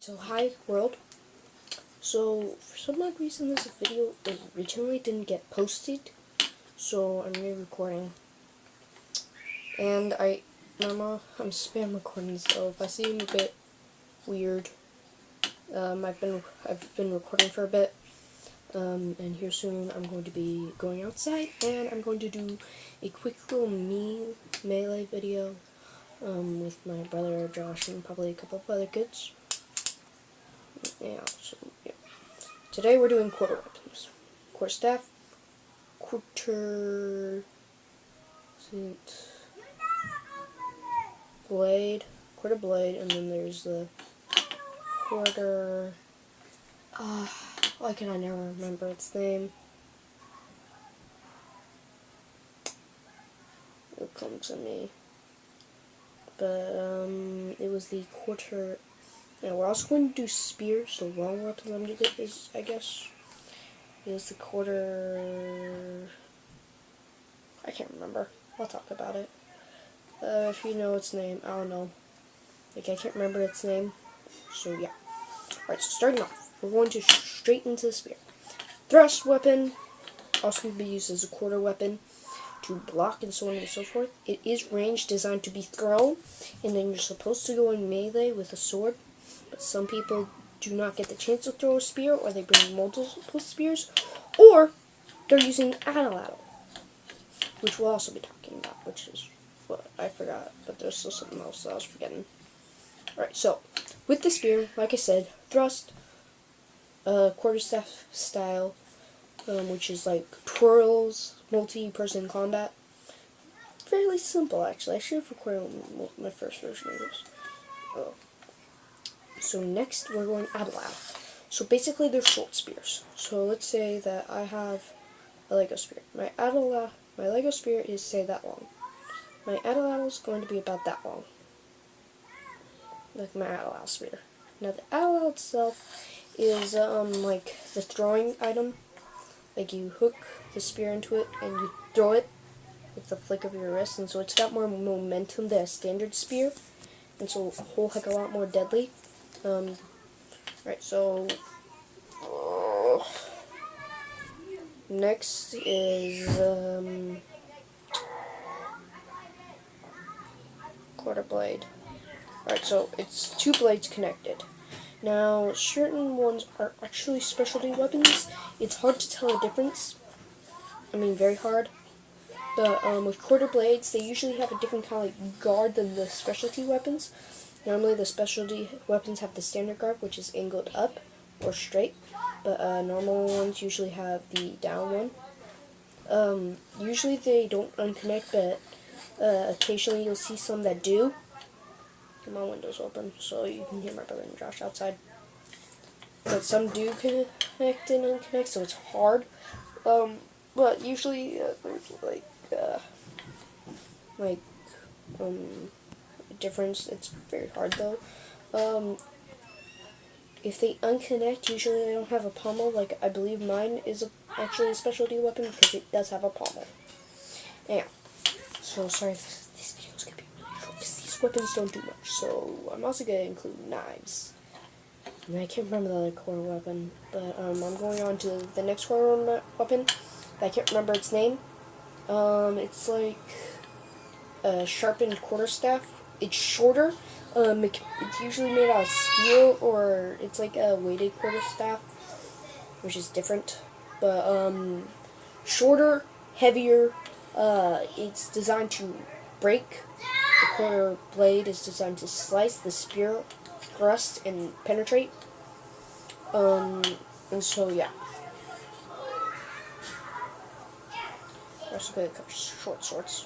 So hi world. So for some odd reason this video originally didn't get posted, so I'm re-recording. And I'm spam recording, so if I seem a bit weird, I've been recording for a bit. And here soon I'm going to be going outside and I'm going to do a quick little melee video with my brother Josh and probably a couple of other kids. Yeah, so yeah. Today we're doing quarter weapons. Quarter staff, quarter blade, and then there's the quarter. Why can I never remember its name? It comes to me. But it was the quarter. Now we're also going to do spears. So long weapons I'm gonna get is, I guess, is the quarter. I can't remember. I'll talk about it. If you know its name, I don't know. Like, I can't remember its name. So, yeah. Alright, so starting off, we're going to straight into the spear. Thrust weapon, also can be used as a quarter weapon to block and so on and so forth. It is range designed to be thrown, and then you're supposed to go in melee with a sword. But some people do not get the chance to throw a spear, or they bring multiple spears, or they're using addle, which we'll also be talking about, which is what I forgot, but there's still something else that I was forgetting. Alright, so, with the spear, like I said, thrust, quarterstaff style, which is like twirls, multi-person combat. Fairly simple, actually. I should have recorded my first version of this. Oh. So next, we're going addle. So basically, they're short spears. So let's say that I have a Lego spear. My Lego spear is, say, that long. My addle is going to be about that long. Like my addle spear. Now the addle itself is like the throwing item. Like you hook the spear into it and you throw it with the flick of your wrist, and so it's got more momentum than a standard spear, and so a whole heck of a lot more deadly. Right, so next is quarter blade. Alright, so it's two blades connected. Now, certain ones are actually specialty weapons. It's hard to tell a difference. I mean, very hard. But with quarter blades, they usually have a different kind of guard than the specialty weapons. Normally, the specialty weapons have the standard guard, which is angled up or straight. But normal ones usually have the down one. Usually they don't unconnect, but occasionally you'll see some that do. My window's open, so you can hear my brother and Josh outside. But some do connect and unconnect, so it's hard. But usually there's a difference. It's very hard though. If they unconnect, usually they don't have a pommel. Like I believe mine is actually a specialty weapon because it does have a pommel. Yeah. So sorry, this video's gonna be really short because these weapons don't do much. So I'm also gonna include knives. And I can't remember the other quarter weapon, but I'm going on to the next quarter weapon. I can't remember its name. It's like a sharpened quarterstaff. It's shorter. It's usually made out of steel, or it's like a weighted quarterstaff, which is different. But shorter, heavier. It's designed to break. The quarter blade is designed to slice. The spear thrust and penetrate. And so yeah. We're also going to cover short swords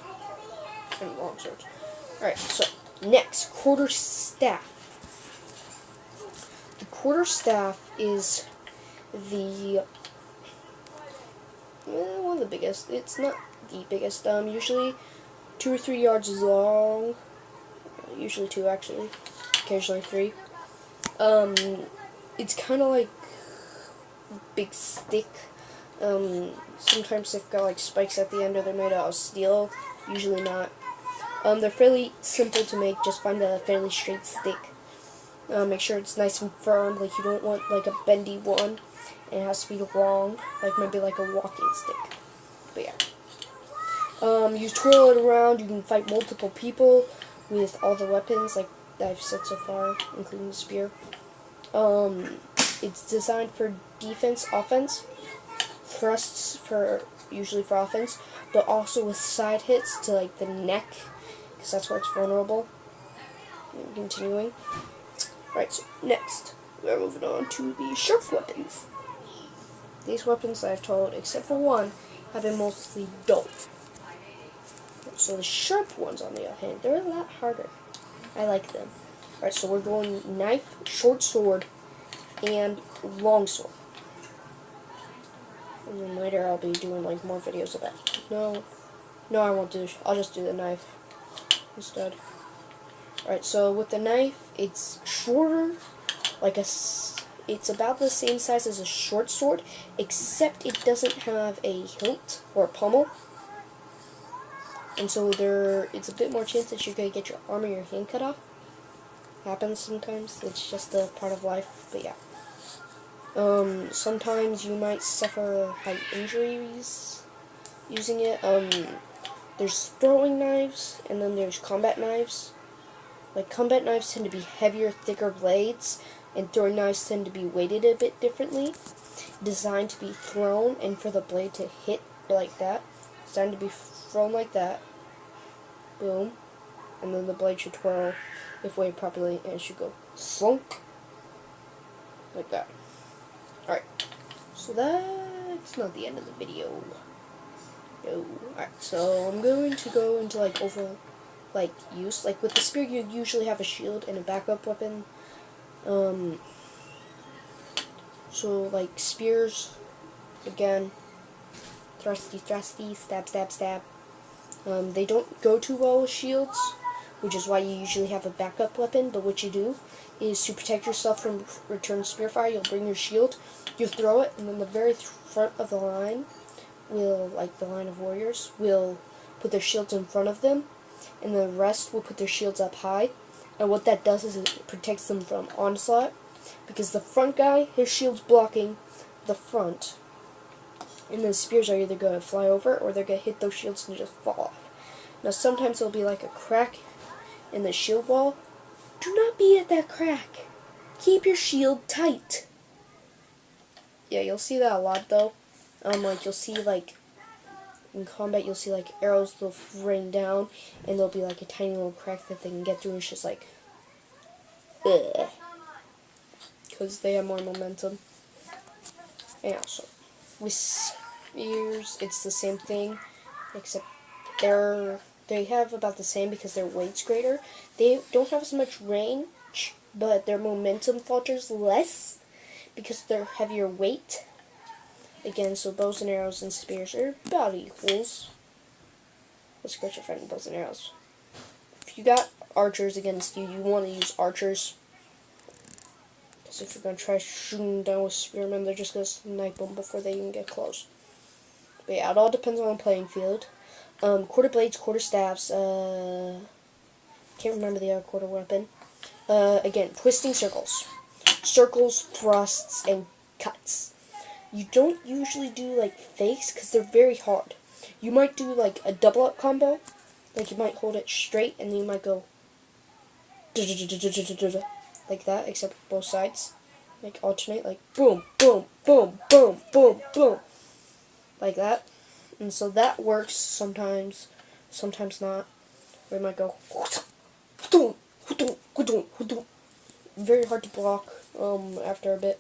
and long swords. Alright, so next, quarter staff. The quarter staff is the one of the biggest. It's not the biggest. Usually 2 or 3 yards long. Usually 2 actually. Occasionally 3. It's kind of like a big stick. Sometimes they've got like spikes at the end, or they're made out of steel. Usually not. They're fairly simple to make. Just find a fairly straight stick. Make sure it's nice and firm, like you don't want like a bendy one. And it has to be long, like maybe like a walking stick. But yeah. You twirl it around, you can fight multiple people with all the weapons, like I've said so far, including the spear. It's designed for defense, offense, thrusts for usually for offense, but also with side hits to like the neck, because that's where it's vulnerable. Continuing. Right, so next, we're moving on to the sharp weapons. These weapons I've told, except for one, have been mostly dull. So the sharp ones, on the other hand, they're a lot harder. I like them. Alright, so we're going knife, short sword, and long sword. And then later I'll be doing like more videos of that. No, I won't do this. I'll just do the knife instead. Alright, so with the knife, it's shorter, it's about the same size as a short sword, except it doesn't have a hilt or a pommel. And so it's a bit more chance that you're going to get your arm or your hand cut off. Happens sometimes. It's just a part of life, but yeah. Sometimes you might suffer height injuries using it. There's throwing knives, and then there's combat knives. Like, combat knives tend to be heavier, thicker blades, and throwing knives tend to be weighted a bit differently. Designed to be thrown, and for the blade to hit like that. Designed to be thrown like that. Boom. And then the blade should twirl if weighed properly, and it should go slunk. Like that. Alright. So that's not the end of the video. No. Alright, so I'm going to go into use. Like with the spear you usually have a shield and a backup weapon. So like spears, again, thrusty, stab. They don't go too well with shields, which is why you usually have a backup weapon, but what you do is to protect yourself from return spear fire, you'll bring your shield, you throw it, and then the very front of the line like the line of warriors, will put their shields in front of them, and the rest will put their shields up high. And what that does is it protects them from onslaught, because the front guy, his shield's blocking the front, and the spears are either going to fly over or they're going to hit those shields and just fall off. Now sometimes there'll be like a crack in the shield wall. Do not be at that crack. Keep your shield tight. Yeah, you'll see that a lot though. Like you'll see like in combat, you'll see like arrows will rain down, and there'll be like a tiny little crack that they can get through, and it's just like, ugh, because they have more momentum. And also, with spears, it's the same thing, except they have about the same because their weight's greater. They don't have as much range, but their momentum falters less because they're heavier weight. Again, so bows and arrows and spears are about equals. Let's get your friend bows and arrows. If you got archers against you, you want to use archers. Because if you're going to try shooting down with spearmen, they're just going to snipe them before they even get close. But yeah, it all depends on the playing field. Quarter blades, quarter staffs, can't remember the other quarter weapon. Again, twisting circles. Circles, thrusts, and cuts. You don't usually do like fakes because they're very hard. You might do like a double up combo. Like you might hold it straight and then you might go like that, except both sides. Like alternate, like boom, boom, boom, boom, boom, boom. Like that. And so that works sometimes, sometimes not. Or you might go very hard to block after a bit.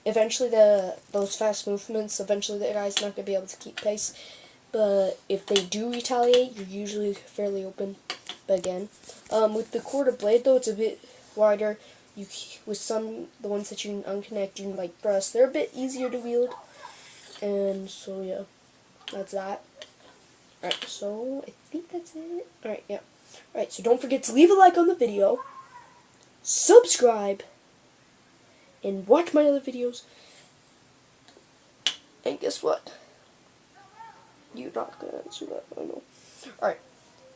Eventually those fast movements, eventually the guy's not going to be able to keep pace. But if they do retaliate, you're usually fairly open. But again, with the quarter blade though, it's a bit wider. With the ones that you can unconnect, you can like thrust. They're a bit easier to wield. And so yeah, that's that. Alright, so I think that's it. Alright, yeah. Alright, so don't forget to leave a like on the video, subscribe, and watch my other videos. And guess what? You're not gonna answer that, I know. Alright,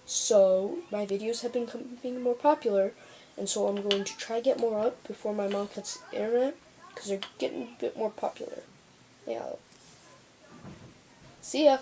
so my videos have been becoming more popular, And so I'm going to try to get more up before my mom cuts the internet, because they're getting a bit more popular. Yeah. See ya!